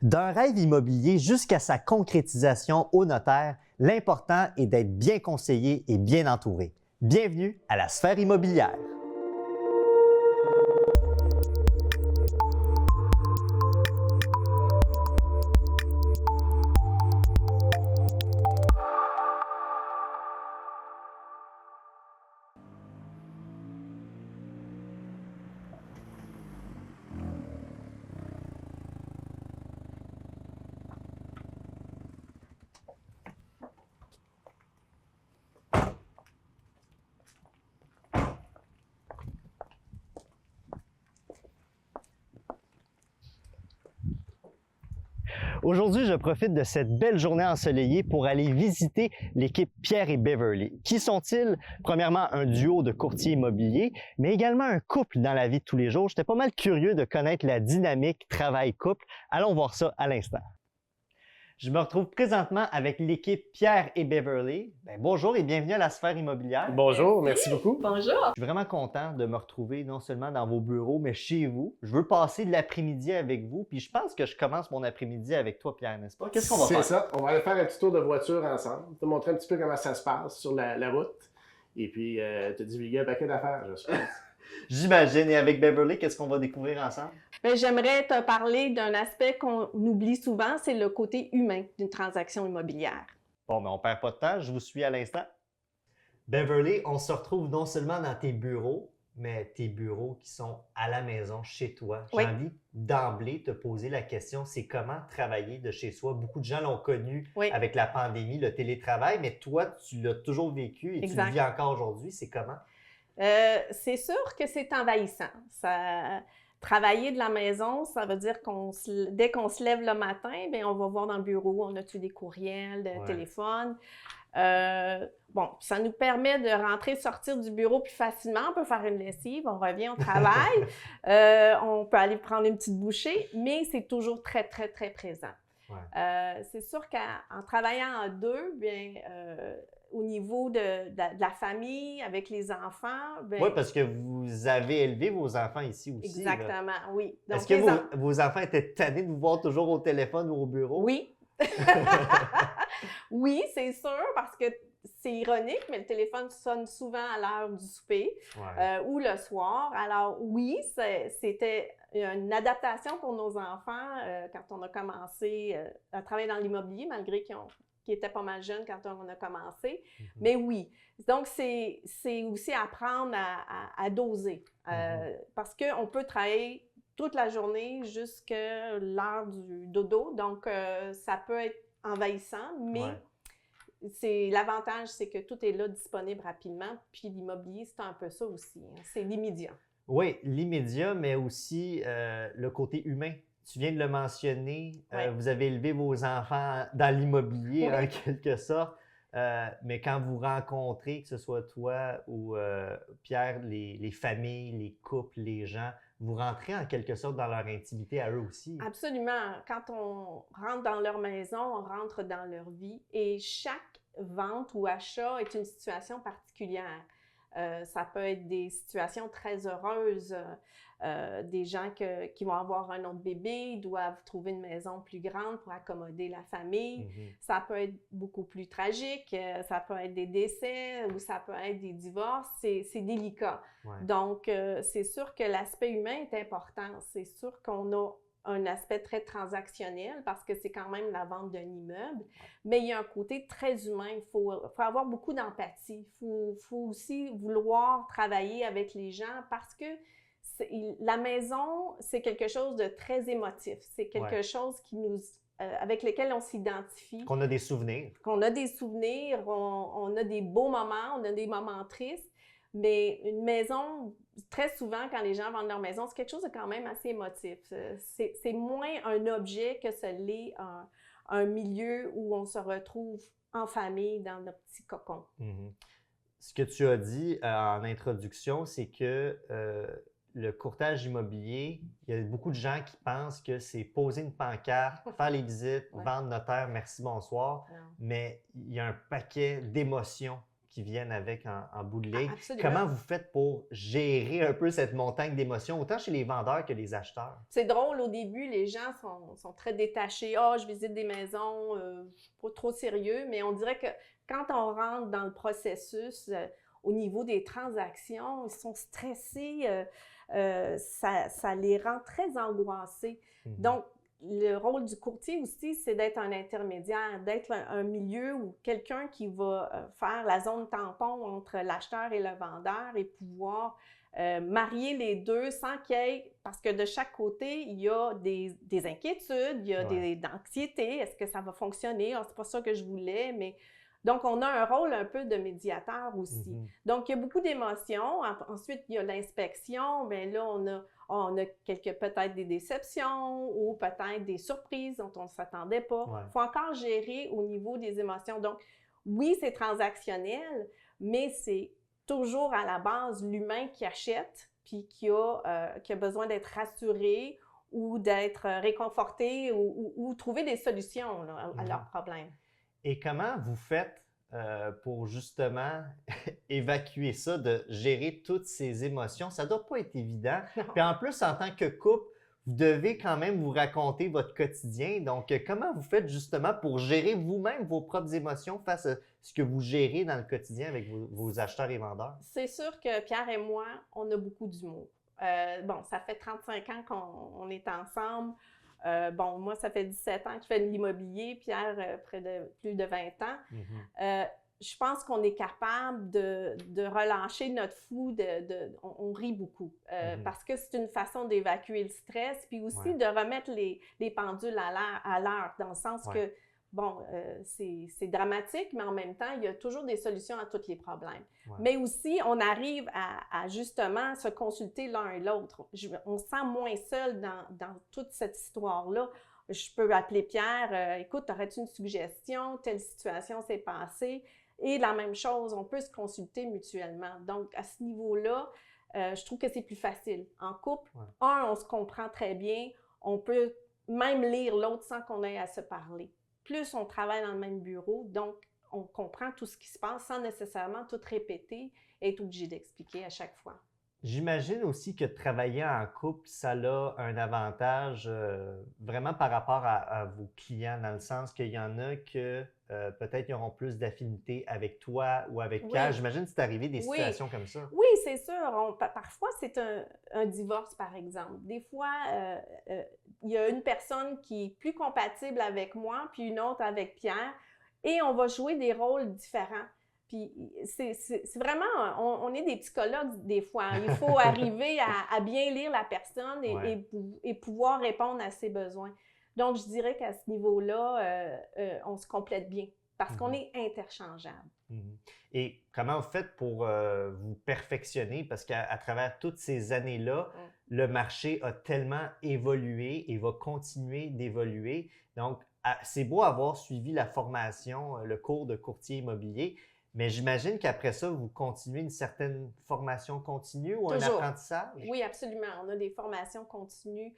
D'un rêve immobilier jusqu'à sa concrétisation au notaire, l'important est d'être bien conseillé et bien entouré. Bienvenue à la sphère immobilière. Aujourd'hui, je profite de cette belle journée ensoleillée pour aller visiter l'équipe Pierre et Beverly. Qui sont-ils? Premièrement, un duo de courtiers immobiliers, mais également un couple dans la vie de tous les jours. J'étais pas mal curieux de connaître la dynamique travail-couple. Allons voir ça à l'instant. Je me retrouve présentement avec l'équipe Pierre et Beverly. Bonjour et bienvenue à la sphère immobilière. Bonjour, merci beaucoup. Bonjour. Je suis vraiment content de me retrouver non seulement dans vos bureaux, mais chez vous. Je veux passer de l'après-midi avec vous, puis je pense que je commence mon après-midi avec toi, Pierre, n'est-ce pas? Qu'est-ce qu'on va faire? C'est ça, on va aller faire un petit tour de voiture ensemble, te montrer un petit peu comment ça se passe sur la route, et puis te divulguer un paquet d'affaires, je suppose. J'imagine. Et avec Beverly, qu'est-ce qu'on va découvrir ensemble? J'aimerais te parler d'un aspect qu'on oublie souvent, c'est le côté humain d'une transaction immobilière. Bon, on perd pas de temps, je vous suis à l'instant. Beverly, on se retrouve non seulement dans tes bureaux, mais tes bureaux qui sont à la maison, chez toi. J'ai envie d'emblée te poser la question, c'est comment travailler de chez soi? Beaucoup de gens l'ont connu avec la pandémie, le télétravail, mais toi, tu l'as toujours vécu et tu le vis encore aujourd'hui. C'est comment? C'est sûr que c'est envahissant. Travailler de la maison, ça veut dire dès qu'on se lève le matin, bien, on va voir dans le bureau, on a-tu des courriels, des téléphones. Ça nous permet de rentrer, sortir du bureau plus facilement. On peut faire une lessive, on revient au travail, on peut aller prendre une petite bouchée, mais c'est toujours très, très, très présent. C'est sûr qu'en travaillant à deux, bien, au niveau de la famille, avec les enfants... Oui, parce que vous avez élevé vos enfants ici aussi. Exactement, là. oui. Est-ce que vos enfants étaient tannés de vous voir toujours au téléphone ou au bureau? Oui. Oui, c'est sûr, parce que c'est ironique, mais le téléphone sonne souvent à l'heure du souper ou le soir. Alors oui, c'était une adaptation pour nos enfants quand on a commencé à travailler dans l'immobilier, malgré qu'ils étaient pas mal jeunes quand on a commencé. Mais oui, donc c'est aussi apprendre à doser parce qu'on peut travailler toute la journée jusqu'à l'heure du dodo. Donc, ça peut être envahissant, mais l'avantage, c'est que tout est là disponible rapidement. Puis l'immobilier, c'est un peu ça aussi. Hein. C'est l'immédiat. Oui, l'immédiat, mais aussi le côté humain. Tu viens de le mentionner, vous avez élevé vos enfants dans l'immobilier en quelque sorte, mais quand vous rencontrez, que ce soit toi ou Pierre, les familles, les couples, les gens, vous rentrez en quelque sorte dans leur intimité à eux aussi. Absolument. Quand on rentre dans leur maison, on rentre dans leur vie et chaque vente ou achat est une situation particulière. Ça peut être des situations très heureuses, des gens qui vont avoir un autre bébé, ils doivent trouver une maison plus grande pour accommoder la famille. Ça peut être beaucoup plus tragique, ça peut être des décès ou ça peut être des divorces, c'est délicat. Donc, c'est sûr que l'aspect humain est important. C'est sûr qu'on a un aspect très transactionnel parce que c'est quand même la vente d'un immeuble, mais il y a un côté très humain. Il faut avoir beaucoup d'empathie. Il faut aussi vouloir travailler avec les gens parce que la maison, c'est quelque chose de très émotif. C'est quelque chose qui avec lequel on s'identifie. Qu'on a des souvenirs. Qu'on a des souvenirs, on a des beaux moments, on a des moments tristes. Mais une maison, très souvent, quand les gens vendent leur maison, c'est quelque chose de quand même assez émotif. C'est moins un objet que ce l'est un milieu où on se retrouve en famille dans notre petit cocon. Ce que tu as dit en introduction, c'est que le courtage immobilier, il y a beaucoup de gens qui pensent que c'est poser une pancarte, faire les visites, vendre notaire, merci, bonsoir, mais il y a un paquet d'émotions qui viennent avec en bout de ligne. Absolument. Comment vous faites pour gérer un peu cette montagne d'émotions, autant chez les vendeurs que les acheteurs? C'est drôle, au début, les gens sont très détachés. « Ah, je visite des maisons, je suis pas trop sérieux. » Mais on dirait que quand on rentre dans le processus, au niveau des transactions, ils sont stressés, ça les rend très angoissés. Donc, le rôle du courtier aussi, c'est d'être un intermédiaire, d'être un milieu ou quelqu'un qui va faire la zone tampon entre l'acheteur et le vendeur et pouvoir marier les deux sans qu'il y ait, parce que de chaque côté, il y a des inquiétudes, il y a des anxiétés. Est-ce que ça va fonctionner? Ah, c'est pas ça que je voulais, mais... Donc, on a un rôle un peu de médiateur aussi. Donc, il y a beaucoup d'émotions. Ensuite, il y a l'inspection. Bien là, on a peut-être des déceptions ou peut-être des surprises dont on ne s'attendait pas. Il faut encore gérer au niveau des émotions. Donc, oui, c'est transactionnel, mais c'est toujours à la base l'humain qui achète puis qui a besoin d'être rassuré ou d'être réconforté ou trouver des solutions là, à leurs problèmes. Et comment vous faites pour justement évacuer ça, de gérer toutes ces émotions? Ça ne doit pas être évident. Non. Puis en plus, en tant que couple, vous devez quand même vous raconter votre quotidien. Donc, comment vous faites justement pour gérer vous-même vos propres émotions face à ce que vous gérez dans le quotidien avec vos acheteurs et vendeurs? C'est sûr que Pierre et moi, on a beaucoup d'humour. Bon, ça fait 35 ans qu'on est ensemble. Bon, moi, ça fait 17 ans que je fais de l'immobilier, Pierre, près de plus de 20 ans. Je pense qu'on est capable de relâcher notre fou, on rit beaucoup, parce que c'est une façon d'évacuer le stress, puis aussi de remettre les pendules à l'heure, dans le sens que, bon, c'est dramatique, mais en même temps, il y a toujours des solutions à tous les problèmes. Mais aussi, on arrive à justement se consulter l'un et l'autre. On se sent moins seul dans toute cette histoire-là. Je peux appeler Pierre, écoute, aurais-tu une suggestion? Telle situation s'est passée. Et la même chose, on peut se consulter mutuellement. Donc, à ce niveau-là, je trouve que c'est plus facile. En couple, on se comprend très bien. On peut même lire l'autre sans qu'on ait à se parler. Plus on travaille dans le même bureau, donc on comprend tout ce qui se passe sans nécessairement tout répéter et être obligé d'expliquer à chaque fois. J'imagine aussi que travailler en couple, ça a un avantage vraiment par rapport à vos clients, dans le sens qu'il y en a que peut-être ils auront plus d'affinité avec toi ou avec Pierre. J'imagine que c'est arrivé des situations comme ça. Oui, c'est sûr. Parfois, c'est un divorce, par exemple. Des fois, il y a une personne qui est plus compatible avec moi, puis une autre avec Pierre, et on va jouer des rôles différents. Puis c'est vraiment, on est des psychologues des fois. Il faut arriver à bien lire la personne et pouvoir répondre à ses besoins. Donc, je dirais qu'à ce niveau-là, on se complète bien parce qu'on est interchangeables. Et comment vous faites pour vous perfectionner? Parce qu'à travers toutes ces années-là, le marché a tellement évolué et va continuer d'évoluer. Donc, c'est beau avoir suivi la formation, le cours de courtier immobilier, mais j'imagine qu'après ça, vous continuez une certaine formation continue ou un apprentissage? Oui, absolument. On a des formations continues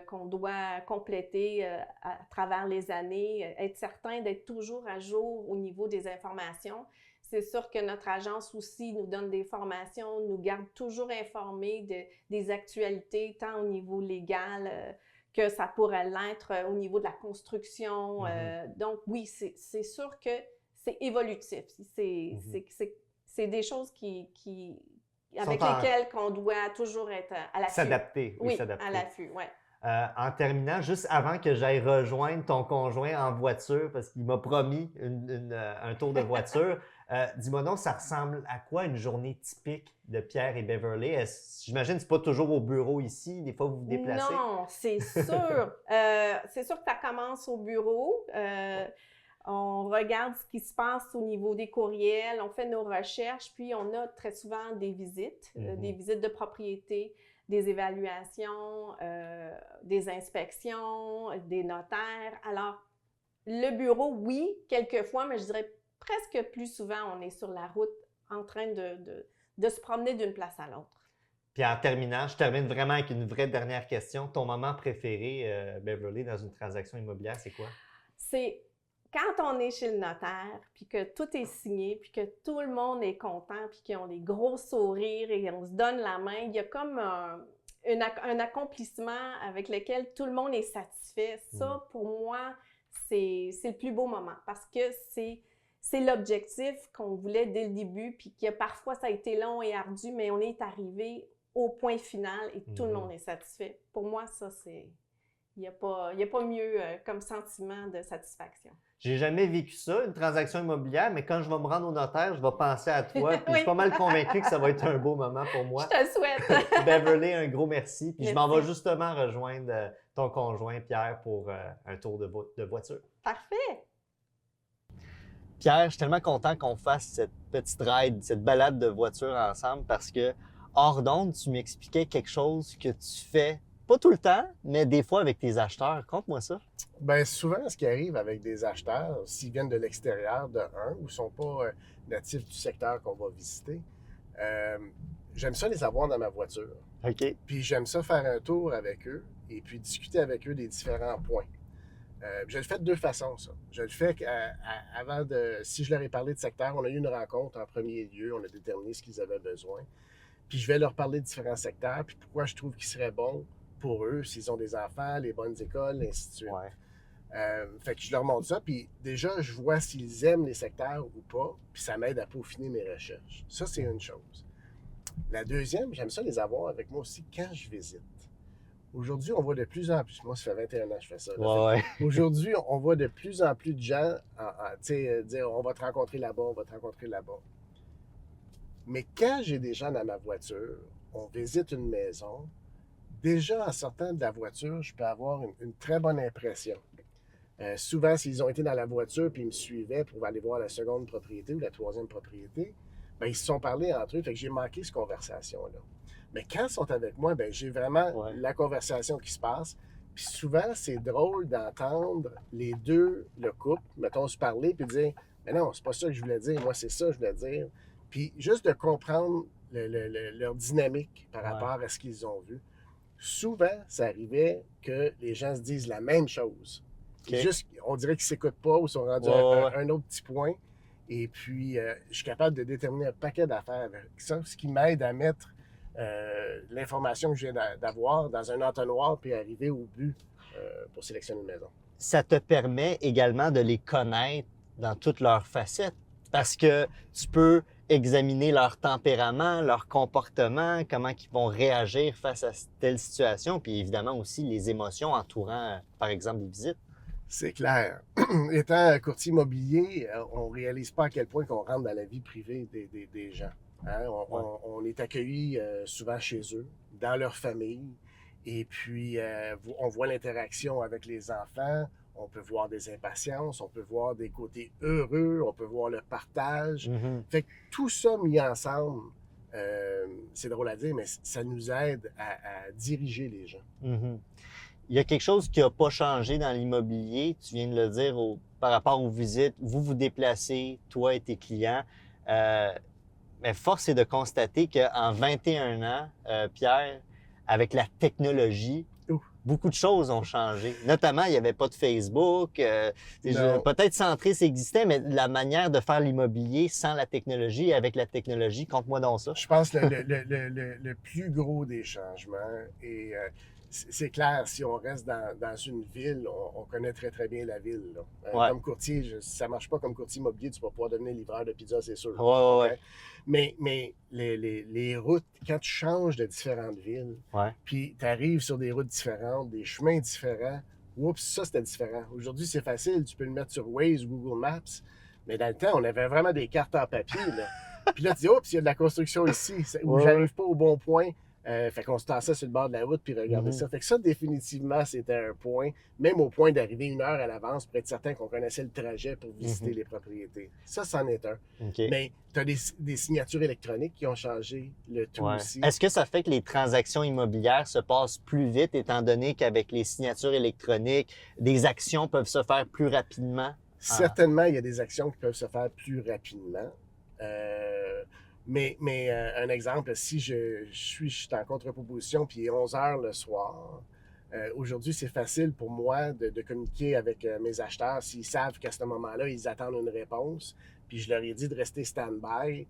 qu'on doit compléter à travers les années, être certain d'être toujours à jour au niveau des informations. C'est sûr que notre agence aussi nous donne des formations, nous garde toujours informés des actualités, tant au niveau légal que ça pourrait l'être au niveau de la construction. Donc oui, c'est sûr que c'est évolutif. C'est des choses avec lesquelles qu'on doit toujours être à l'affût. S'adapter. Oui, à l'affût, oui. En terminant, juste avant que j'aille rejoindre ton conjoint en voiture, parce qu'il m'a promis un tour de voiture, dis-moi donc, ça ressemble à quoi une journée typique de Pierre et Beverly? J'imagine que ce n'est pas toujours au bureau ici, des fois vous vous déplacez? Non, c'est sûr. C'est sûr que ça commence au bureau. On regarde ce qui se passe au niveau des courriels, on fait nos recherches, puis on a très souvent des visites de propriété, des évaluations, des inspections, des notaires. Alors, le bureau, oui, quelquefois, mais je dirais presque plus souvent, on est sur la route en train de se promener d'une place à l'autre. Puis en terminant, je termine vraiment avec une vraie dernière question. Ton moment préféré, Beverly, dans une transaction immobilière, c'est quoi? C'est quand on est chez le notaire, puis que tout est signé, puis que tout le monde est content, puis qu'ils ont des gros sourires et on se donne la main, il y a comme un accomplissement avec lequel tout le monde est satisfait. Ça, pour moi, c'est le plus beau moment parce que c'est l'objectif qu'on voulait dès le début, puis que parfois ça a été long et ardu, mais on est arrivé au point final et tout le monde est satisfait. Pour moi, ça, c'est... Il n'y a pas mieux comme sentiment de satisfaction. J'ai jamais vécu ça, une transaction immobilière, mais quand je vais me rendre au notaire, je vais penser à toi. Puis je suis pas mal convaincu que ça va être un beau moment pour moi. Je te le souhaite. Beverly, un gros merci. Puis Merci. je m'en vais justement rejoindre ton conjoint Pierre pour un tour de voiture. Parfait. Pierre, je suis tellement content qu'on fasse cette petite ride, cette balade de voiture ensemble parce que hors d'onde, tu m'expliquais quelque chose que tu fais, pas tout le temps, mais des fois avec tes acheteurs. Conte-moi ça. Bien, souvent, ce qui arrive avec des acheteurs, s'ils viennent de l'extérieur, de un, ou ne sont pas natifs du secteur qu'on va visiter, j'aime ça les avoir dans ma voiture. OK. Puis j'aime ça faire un tour avec eux et puis discuter avec eux des différents points. Je le fais de deux façons, ça. Je le fais avant de... Si je leur ai parlé de secteur, on a eu une rencontre en premier lieu, on a déterminé ce qu'ils avaient besoin. Puis je vais leur parler de différents secteurs, puis pourquoi je trouve qu'ils seraient bons pour eux, s'ils ont des enfants, les bonnes écoles, ainsi de suite. Ouais. Fait que je leur montre ça, puis déjà, je vois s'ils aiment les secteurs ou pas, puis ça m'aide à peaufiner mes recherches. Ça, c'est une chose. La deuxième, j'aime ça les avoir avec moi aussi quand je visite. Aujourd'hui, on voit de plus en plus, moi, ça fait 21 ans que je fais ça. Ouais. Aujourd'hui, on voit de plus en plus de gens dire on va te rencontrer là-bas, on va te rencontrer là-bas. Mais quand j'ai des gens dans ma voiture, on visite une maison, déjà en sortant de la voiture, je peux avoir une très bonne impression. Souvent, s'ils ont été dans la voiture puis ils me suivaient pour aller voir la seconde propriété ou la troisième propriété, bien, ils se sont parlé entre eux, fait que j'ai manqué cette conversation-là. Mais quand ils sont avec moi, bien, j'ai vraiment la conversation qui se passe. Puis souvent, c'est drôle d'entendre les deux, le couple, mettons, se parler puis dire « Mais non, c'est pas ça que je voulais dire, moi, c'est ça que je voulais dire. » Puis juste de comprendre leur dynamique par rapport à ce qu'ils ont vu. Souvent, ça arrivait que les gens se disent la même chose. Okay. Juste, on dirait qu'ils ne s'écoutent pas ou sont rendus à un autre petit point. Et puis, je suis capable de déterminer un paquet d'affaires avec ça, ce qui m'aide à mettre l'information que je viens d'avoir dans un entonnoir puis arriver au but pour sélectionner une maison. Ça te permet également de les connaître dans toutes leurs facettes parce que tu peux examiner leur tempérament, leur comportement, comment ils vont réagir face à telle situation, puis évidemment aussi les émotions entourant, par exemple, des visites. C'est clair. Étant courtier immobilier, on ne réalise pas à quel point qu'on rentre dans la vie privée des gens. Hein? On est accueillis souvent chez eux, dans leur famille, et puis on voit l'interaction avec les enfants. On peut voir des impatiences, on peut voir des côtés heureux, on peut voir le partage. Fait que tout ça mis ensemble, c'est drôle à dire, mais ça nous aide à diriger les gens. Il y a quelque chose qui n'a pas changé dans l'immobilier, tu viens de le dire, par rapport aux visites. Vous vous déplacez, toi et tes clients. Mais force est de constater qu'en 21 ans, Pierre, avec la technologie, beaucoup de choses ont changé. Notamment, il n'y avait pas de Facebook. Peut-être Centris existait, mais la manière de faire l'immobilier sans la technologie et avec la technologie, compte-moi dans ça. Je pense que le plus gros des changements, et c'est clair, si on reste dans une ville, on connaît très, très bien la ville. Comme courtier, si ça ne marche pas comme courtier immobilier, tu vas pouvoir devenir livreur de pizza, c'est sûr. Mais les routes, quand tu changes de différentes villes, puis tu arrives sur des routes différentes, des chemins différents, oups, ça c'était différent. Aujourd'hui, c'est facile, tu peux le mettre sur Waze ou Google Maps, mais dans le temps, on avait vraiment des cartes en papier. Puis là, tu dis, oups, il y a de la construction ici, où j'arrive pas au bon point. Fait qu'on se tassait sur le bord de la route puis regardait ça. Fait que ça, définitivement, c'était un point, même au point d'arriver 1 heure à l'avance pour être certain qu'on connaissait le trajet pour visiter les propriétés. Ça, c'en est un. Mais tu as des signatures électroniques qui ont changé le tout aussi. Est-ce que ça fait que les transactions immobilières se passent plus vite, étant donné qu'avec les signatures électroniques, des actions peuvent se faire plus rapidement? Certainement, il y a des actions qui peuvent se faire plus rapidement. Mais un exemple, si je suis en contre-proposition puis il est 11 heures le soir, Aujourd'hui, c'est facile pour moi de communiquer avec mes acheteurs s'ils savent qu'à ce moment-là, ils attendent une réponse. Puis je leur ai dit de rester stand-by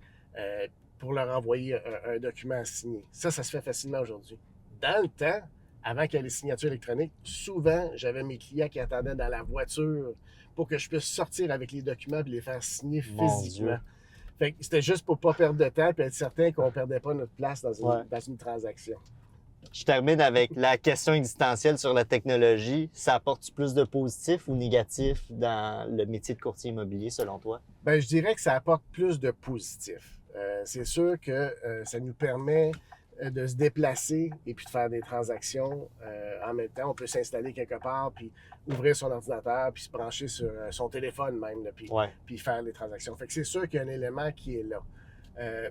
pour leur envoyer un document à signer. Ça se fait facilement aujourd'hui. Dans le temps, avant qu'il y ait les signatures électroniques, souvent, j'avais mes clients qui attendaient dans la voiture pour que je puisse sortir avec les documents et les faire signer physiquement. Fait que c'était juste pour ne pas perdre de temps et être certain qu'on ne perdait pas notre place dans une transaction. Je termine avec la question existentielle sur la technologie. Ça apporte plus de positif ou négatif dans le métier de courtier immobilier, selon toi? Bien, je dirais que ça apporte plus de positif. C'est sûr que ça nous permet de se déplacer et puis de faire des transactions en même temps. On peut s'installer quelque part, puis ouvrir son ordinateur, puis se brancher sur son téléphone même, là, puis faire les transactions. Fait que c'est sûr qu'il y a un élément qui est là.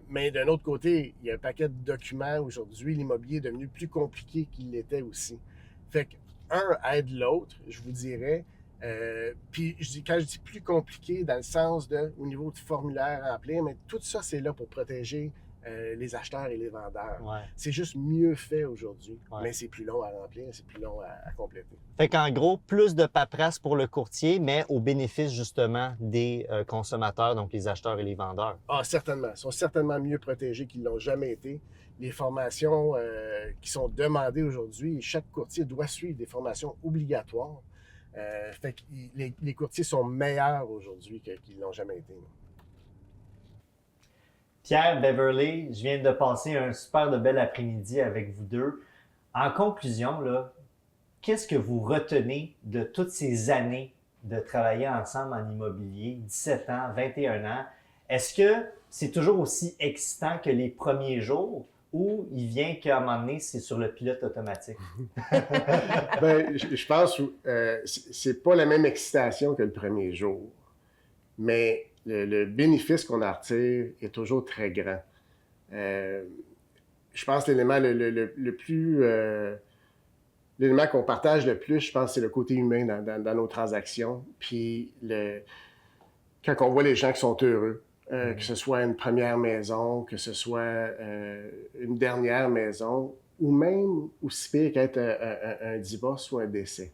Mais d'un autre côté, il y a un paquet de documents aujourd'hui. L'immobilier est devenu plus compliqué qu'il l'était aussi. Fait que un aide l'autre, je vous dirais. Puis quand je dis plus compliqué, dans le sens au niveau du formulaire à remplir, mais tout ça, c'est là pour protéger les acheteurs et les vendeurs. C'est juste mieux fait aujourd'hui, mais c'est plus long à remplir, c'est plus long à compléter. Fait qu'en gros, plus de paperasse pour le courtier, mais au bénéfice justement des consommateurs, donc les acheteurs et les vendeurs. Ah, certainement. Ils sont certainement mieux protégés qu'ils ne l'ont jamais été. Les formations qui sont demandées aujourd'hui, chaque courtier doit suivre des formations obligatoires. Fait que les courtiers sont meilleurs aujourd'hui qu'ils ne l'ont jamais été. Pierre, Beverly, je viens de passer un super de bel après-midi avec vous deux. En conclusion, là, qu'est-ce que vous retenez de toutes ces années de travailler ensemble en immobilier, 17 ans, 21 ans? Est-ce que c'est toujours aussi excitant que les premiers jours ou il vient qu'à un moment donné, c'est sur le pilote automatique? Ben, je pense que c'est pas la même excitation que le premier jour, mais le bénéfice qu'on en retire est toujours très grand. Je pense que l'élément le plus... l'élément qu'on partage le plus, je pense, c'est le côté humain dans nos transactions. Puis quand on voit les gens qui sont heureux, que ce soit une première maison, que ce soit une dernière maison, ou même aussi pire qu'être un divorce ou un décès.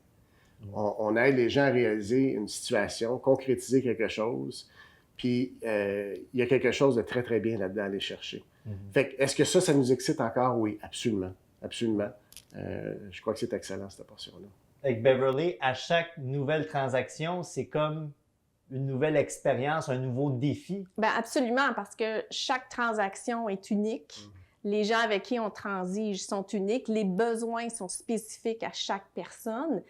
On aide les gens à réaliser une situation, concrétiser quelque chose, puis il y a quelque chose de très, très bien là-dedans à aller chercher. Fait que, est-ce que ça nous excite encore? Oui, absolument. Absolument. Je crois que c'est excellent, cette portion-là. Avec Beverly, à chaque nouvelle transaction, c'est comme une nouvelle expérience, un nouveau défi? Bien, absolument, parce que chaque transaction est unique. Les gens avec qui on transige sont uniques. Les besoins sont spécifiques à chaque personne.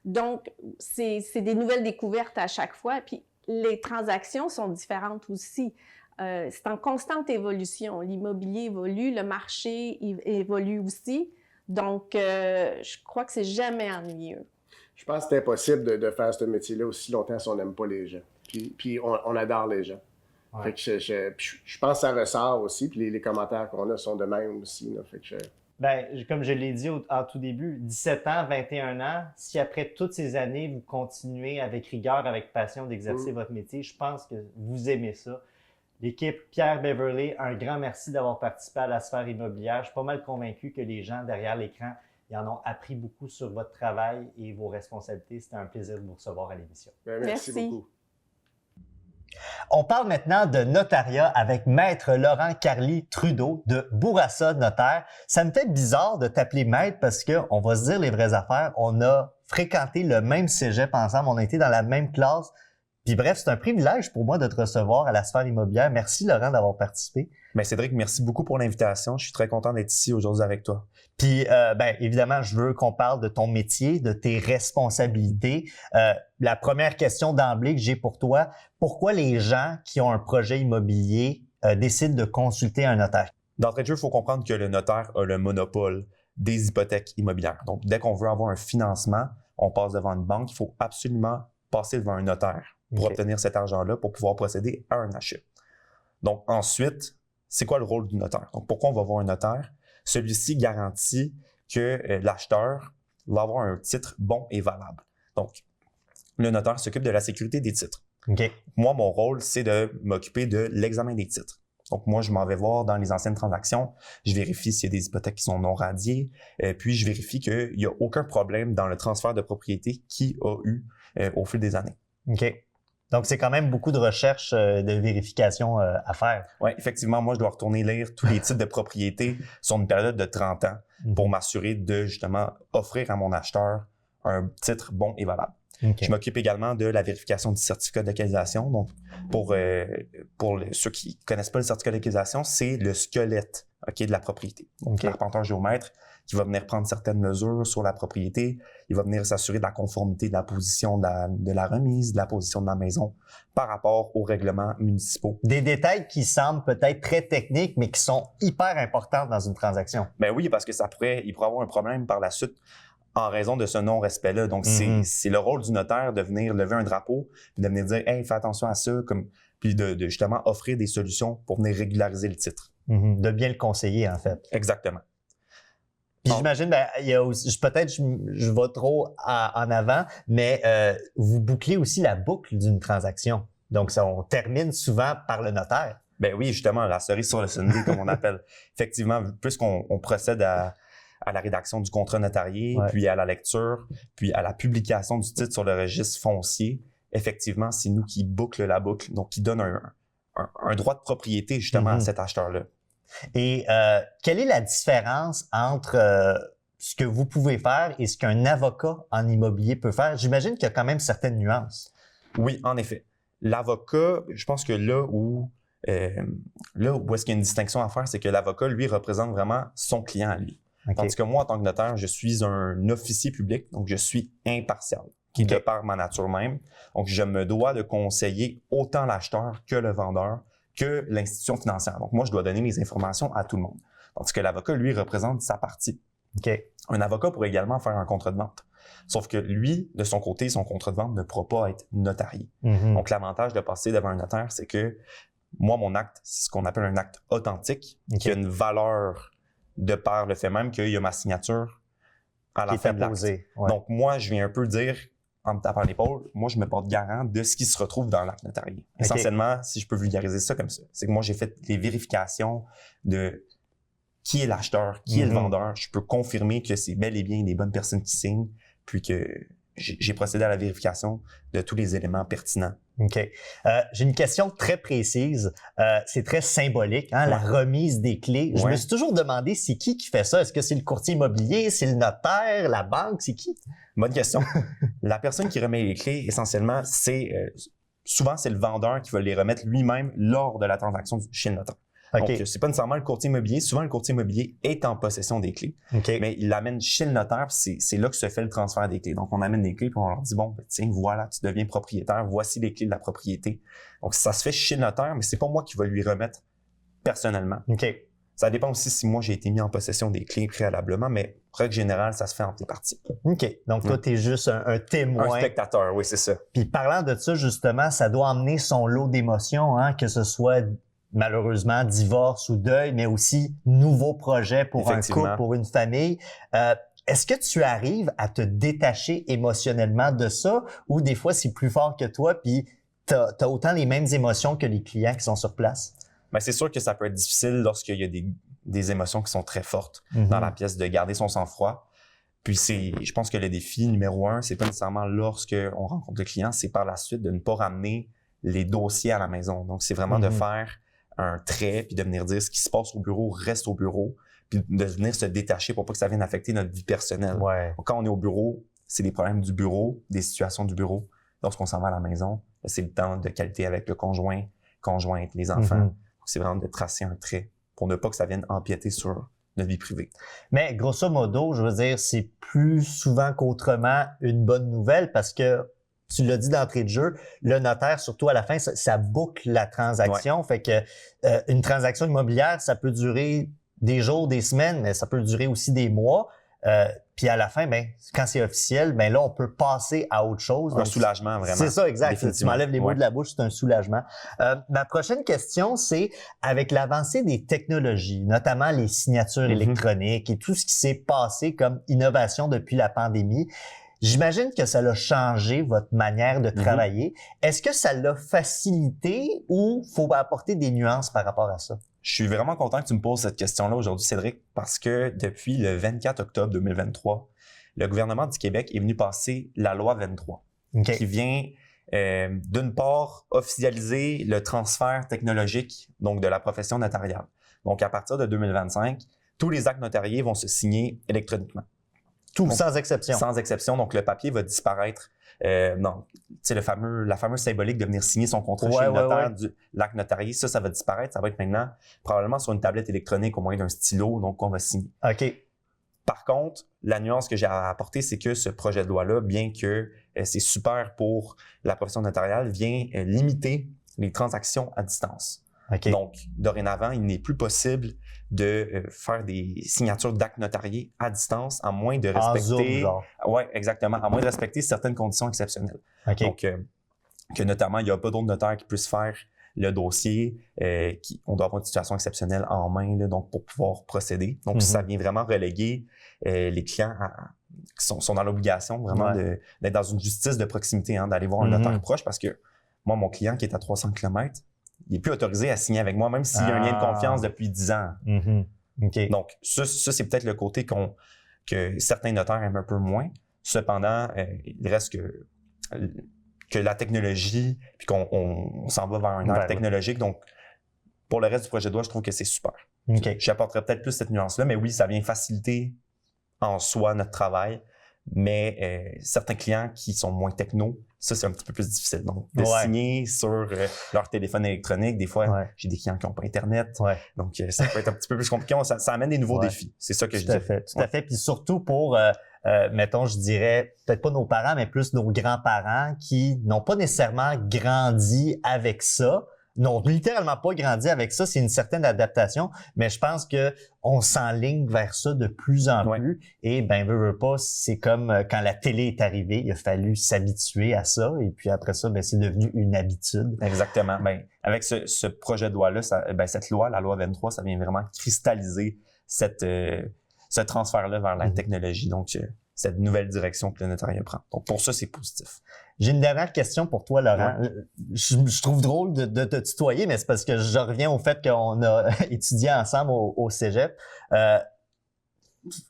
Donc, c'est des nouvelles découvertes à chaque fois. Puis, les transactions sont différentes aussi. C'est en constante évolution. L'immobilier évolue, le marché évolue aussi. Donc, je crois que c'est jamais ennuyeux. Je pense que c'est impossible de faire ce métier-là aussi longtemps si on n'aime pas les gens. Puis on adore les gens. Fait que je pense que ça ressort aussi. Puis les commentaires qu'on a sont de même aussi. Là. Fait que Bien, comme je l'ai dit en tout début, 17 ans, 21 ans, si après toutes ces années, vous continuez avec rigueur, avec passion d'exercer votre métier, je pense que vous aimez ça. L'équipe Pierre Beverly, un grand merci d'avoir participé à la sphère immobilière. Je suis pas mal convaincu que les gens derrière l'écran, ils en ont appris beaucoup sur votre travail et vos responsabilités. C'était un plaisir de vous recevoir à l'émission. Merci beaucoup. On parle maintenant de notariat avec Maître Laurent Carly Trudeau de Bourassa Notaire. Ça me fait bizarre de t'appeler maître parce qu'on va se dire les vraies affaires. On a fréquenté le même cégep ensemble, on a été dans la même classe. Puis bref, c'est un privilège pour moi de te recevoir à la sphère immobilière. Merci Laurent d'avoir participé. Bien, Cédric, merci beaucoup pour l'invitation. Je suis très content d'être ici aujourd'hui avec toi. Puis, ben, évidemment, je veux qu'on parle de ton métier, de tes responsabilités. La première question d'emblée que j'ai pour toi, pourquoi les gens qui ont un projet immobilier décident de consulter un notaire? D'entrée de jeu, il faut comprendre que le notaire a le monopole des hypothèques immobilières. Donc, dès qu'on veut avoir un financement, on passe devant une banque. Il faut absolument passer devant un notaire pour obtenir cet argent-là pour pouvoir procéder à un achat. Donc, ensuite, c'est quoi le rôle du notaire? Donc, pourquoi on va voir un notaire? Celui-ci garantit que l'acheteur va avoir un titre bon et valable. Donc, le notaire s'occupe de la sécurité des titres. Moi, mon rôle, c'est de m'occuper de l'examen des titres. Donc, moi, je m'en vais voir dans les anciennes transactions, je vérifie s'il y a des hypothèques qui sont non radiées, puis je vérifie qu'il n'y a aucun problème dans le transfert de propriété qu'il a eu au fil des années. OK. Donc, c'est quand même beaucoup de recherche, de vérification à faire. Oui, effectivement, moi, je dois retourner lire tous les titres de propriété sur une période de 30 ans pour m'assurer de, justement, offrir à mon acheteur un titre bon et valable. Okay. Je m'occupe également de la vérification du certificat de localisation. Donc, pour ceux qui ne connaissent pas le certificat de localisation, c'est le squelette de la propriété. Donc, l'arpenteur géomètre qui va venir prendre certaines mesures sur la propriété. Il va venir s'assurer de la conformité de la position de la remise, de la position de la maison par rapport aux règlements municipaux. Des détails qui semblent peut-être très techniques, mais qui sont hyper importants dans une transaction. Ben oui, parce que il pourrait avoir un problème par la suite en raison de ce non-respect-là. Donc, c'est le rôle du notaire de venir lever un drapeau, puis de venir dire « Hey, fais attention à ça », puis de justement offrir des solutions pour venir régulariser le titre. De bien le conseiller, en fait. Exactement. Puis j'imagine, il y a aussi, peut-être je vais trop en avant, mais vous bouclez aussi la boucle d'une transaction. Donc, ça, on termine souvent par le notaire. Ben oui, justement, la cerise sur le sundae, comme on appelle. Effectivement, puisqu'on procède à la rédaction du contrat notarié, puis à la lecture, puis à la publication du titre sur le registre foncier, effectivement, c'est nous qui boucle la boucle, donc qui donne un droit de propriété justement à cet acheteur-là. Et quelle est la différence entre ce que vous pouvez faire et ce qu'un avocat en immobilier peut faire? J'imagine qu'il y a quand même certaines nuances. Oui, en effet. L'avocat, je pense que là où est-ce qu'il y a une distinction à faire, c'est que l'avocat, lui, représente vraiment son client à lui. Okay. Tandis que moi, en tant que notaire, je suis un officier public, donc je suis impartial, qui est de par ma nature même. Donc, je me dois de conseiller autant l'acheteur que le vendeur, que l'institution financière. Donc, moi, je dois donner les informations à tout le monde. Tandis que l'avocat, lui, représente sa partie. Okay. Un avocat pourrait également faire un contrat de vente. Sauf que lui, de son côté, son contrat de vente ne pourra pas être notarié. Donc, l'avantage de passer devant un notaire, c'est que moi, mon acte, c'est ce qu'on appelle un acte authentique, qui a une valeur de par le fait même qu'il y a ma signature à la fin de l'acte. Donc, moi, je viens un peu dire, en me tapant l'épaule, moi, je me porte garant de ce qui se retrouve dans l'acte notarié. Essentiellement, si je peux vulgariser ça comme ça, c'est que moi, j'ai fait les vérifications de qui est l'acheteur, qui est le vendeur. Je peux confirmer que c'est bel et bien les bonnes personnes qui signent, puis que j'ai procédé à la vérification de tous les éléments pertinents. OK. J'ai une question très précise. C'est très symbolique, la remise des clés. Je me suis toujours demandé, c'est qui fait ça? Est-ce que c'est le courtier immobilier, c'est le notaire, la banque, c'est qui? Bonne question. La personne qui remet les clés, essentiellement, souvent, c'est le vendeur qui va les remettre lui-même lors de la transaction chez le notaire. Okay. Donc, c'est pas nécessairement le courtier immobilier. Souvent, le courtier immobilier est en possession des clés, mais il l'amène chez le notaire, puis c'est là que se fait le transfert des clés. Donc, on amène les clés, puis on leur dit, bon, tiens, voilà, tu deviens propriétaire, voici les clés de la propriété. Donc, ça se fait chez le notaire, mais c'est pas moi qui va lui remettre personnellement. Okay. Ça dépend aussi si moi, j'ai été mis en possession des clés préalablement, mais en règle générale, ça se fait entre les parties. OK. Donc, toi, tu es juste un témoin. Un spectateur, oui, c'est ça. Puis, parlant de ça, justement, ça doit emmener son lot d'émotions, que ce soit malheureusement divorce ou deuil, mais aussi nouveaux projets pour un couple, pour une famille. Est-ce que tu arrives à te détacher émotionnellement de ça ou des fois c'est plus fort que toi puis t'as autant les mêmes émotions que les clients qui sont sur place? Ben, c'est sûr que ça peut être difficile lorsqu'il y a des émotions qui sont très fortes dans la pièce, de garder son sang-froid. Puis je pense que le défi numéro 1, c'est pas nécessairement lorsque on rencontre le client, c'est par la suite de ne pas ramener les dossiers à la maison. Donc, c'est vraiment de faire un trait, puis de venir dire ce qui se passe au bureau reste au bureau, puis de venir se détacher pour pas que ça vienne affecter notre vie personnelle. Ouais. Donc, quand on est au bureau, c'est des problèmes du bureau, des situations du bureau. Lorsqu'on s'en va à la maison, c'est le temps de qualité avec le conjoint, conjointe, les enfants. C'est vraiment de tracer un trait pour ne pas que ça vienne empiéter sur notre vie privée. Mais grosso modo, je veux dire, c'est plus souvent qu'autrement une bonne nouvelle parce que tu l'as dit d'entrée de jeu, le notaire, surtout à la fin, ça boucle la transaction. Fait que une transaction immobilière, ça peut durer des jours, des semaines, mais ça peut durer aussi des mois. Puis à la fin, quand c'est officiel, là, on peut passer à autre chose. Un soulagement, vraiment. C'est ça, exact. Tu m'enlèves les mots de la bouche, c'est un soulagement. Ma prochaine question, c'est avec l'avancée des technologies, notamment les signatures électroniques et tout ce qui s'est passé comme innovation depuis la pandémie, J'imagine que ça l'a changé votre manière de travailler. Est-ce que ça l'a facilité ou faut apporter des nuances par rapport à ça? Je suis vraiment content que tu me poses cette question-là aujourd'hui, Cédric, parce que depuis le 24 octobre 2023, le gouvernement du Québec est venu passer la loi 23, qui vient d'une part officialiser le transfert technologique donc de la profession notariale. Donc à partir de 2025, tous les actes notariés vont se signer électroniquement. Tout, sans exception. Sans exception. Donc, le papier va disparaître. Non, tu sais, la fameuse symbolique de venir signer son contrat chez le notaire, l'acte notarié, ça va disparaître. Ça va être maintenant probablement sur une tablette électronique au moyen d'un stylo, donc on va signer. OK. Par contre, la nuance que j'ai à apporter, c'est que ce projet de loi-là, bien que c'est super pour la profession notariale, vient limiter les transactions à distance. Okay. Donc, dorénavant, il n'est plus possible de faire des signatures d'actes notariés à distance, à moins de respecter... Oui, exactement. À moins de respecter certaines conditions exceptionnelles. Okay. Donc, que notamment, il n'y a pas d'autres notaires qui puissent faire le dossier. On doit avoir une situation exceptionnelle en main là, donc pour pouvoir procéder. Donc, ça vient vraiment reléguer les clients qui sont dans l'obligation vraiment d'être dans une justice de proximité, hein, d'aller voir un notaire proche parce que moi, mon client qui est à 300 km, il n'est plus autorisé à signer avec moi, même s'il y a un lien de confiance depuis 10 ans. Okay. Donc, ça c'est peut-être le côté que certains notaires aiment un peu moins. Cependant, il reste que la technologie, puis qu'on s'en va vers un ère technologique. Donc, pour le reste du projet de loi, je trouve que c'est super. Okay. J'apporterai peut-être plus cette nuance-là, mais oui, ça vient faciliter en soi notre travail. Mais certains clients qui sont moins techno, ça, c'est un petit peu plus difficile. Donc, de signer sur leur téléphone électronique, des fois, j'ai des clients qui n'ont pas Internet. Donc, ça peut être un petit peu plus compliqué. Ça amène des nouveaux défis. C'est ça que je dis. Tout à fait. Puis surtout pour, mettons, je dirais, peut-être pas nos parents, mais plus nos grands-parents qui n'ont pas nécessairement grandi avec ça. Non, littéralement pas grandi avec ça, c'est une certaine adaptation, mais je pense que on s'enligne vers ça de plus en plus. Et veut pas, c'est comme quand la télé est arrivée, il a fallu s'habituer à ça, et puis après ça, c'est devenu une habitude. Exactement. Avec ce projet de loi-là, cette loi, la loi 23, ça vient vraiment cristalliser ce transfert-là vers la technologie. Donc, cette nouvelle direction que le notariat prend. Donc, pour ça, c'est positif. J'ai une dernière question pour toi, Laurent. Je trouve drôle de te tutoyer, mais c'est parce que je reviens au fait qu'on a étudié ensemble au cégep.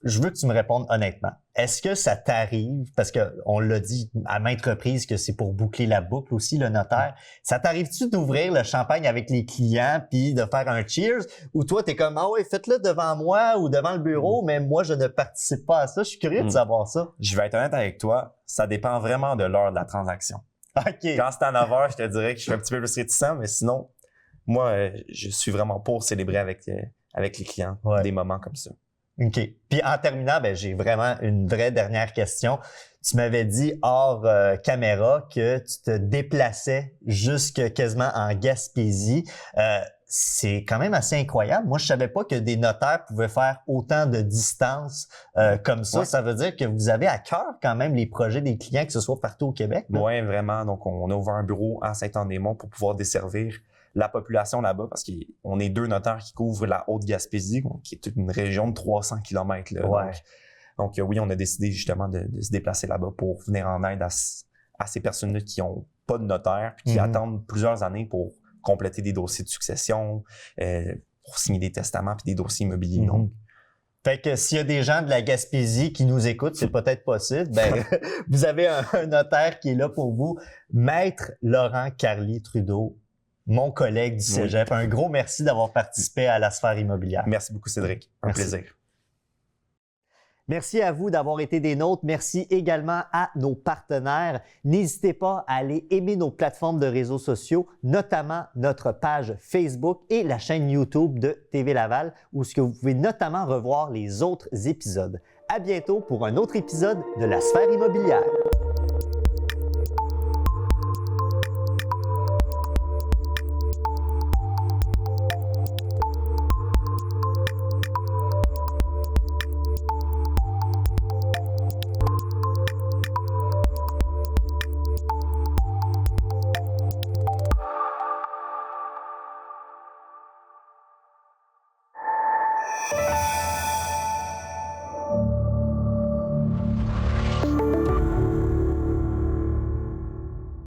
Je veux que tu me répondes honnêtement. Est-ce que ça t'arrive, parce que on l'a dit à maintes reprises que c'est pour boucler la boucle aussi, le notaire, ça t'arrive-tu d'ouvrir le champagne avec les clients puis de faire un cheers, ou toi t'es comme, ah ouais, faites-le devant moi ou devant le bureau, mais moi je ne participe pas à ça. Je suis curieux de savoir ça. Je vais être honnête avec toi, ça dépend vraiment de l'heure de la transaction. OK. Quand c'est à 9 heures, je te dirais que je suis un petit peu plus réticent, mais sinon, moi, je suis vraiment pour célébrer avec les clients des moments comme ça. OK. Puis en terminant, j'ai vraiment une vraie dernière question. Tu m'avais dit hors caméra que tu te déplaçais jusque quasiment en Gaspésie. C'est quand même assez incroyable. Moi, je savais pas que des notaires pouvaient faire autant de distance comme ça. Ça veut dire que vous avez à cœur quand même les projets des clients, que ce soit partout au Québec. Oui, vraiment. Donc, on a ouvert un bureau à Saint-Anne-des-Monts pour pouvoir desservir la population là-bas, parce qu'on est 2 notaires qui couvrent la Haute-Gaspésie, qui est une région de 300 km. Là. Donc, oui, on a décidé justement de se déplacer là-bas pour venir en aide à ces personnes-là qui n'ont pas de notaire, puis qui attendent plusieurs années pour compléter des dossiers de succession, pour signer des testaments puis des dossiers immobiliers. Donc, fait que s'il y a des gens de la Gaspésie qui nous écoutent, c'est peut-être possible, vous avez un notaire qui est là pour vous. Maître Laurent Carly-Trudeau, mon collègue du cégep. Un gros merci d'avoir participé à la sphère immobilière. Merci beaucoup, Cédric. Un plaisir. Merci à vous d'avoir été des nôtres. Merci également à nos partenaires. N'hésitez pas à aller aimer nos plateformes de réseaux sociaux, notamment notre page Facebook et la chaîne YouTube de TV Laval, où vous pouvez notamment revoir les autres épisodes. À bientôt pour un autre épisode de la sphère immobilière.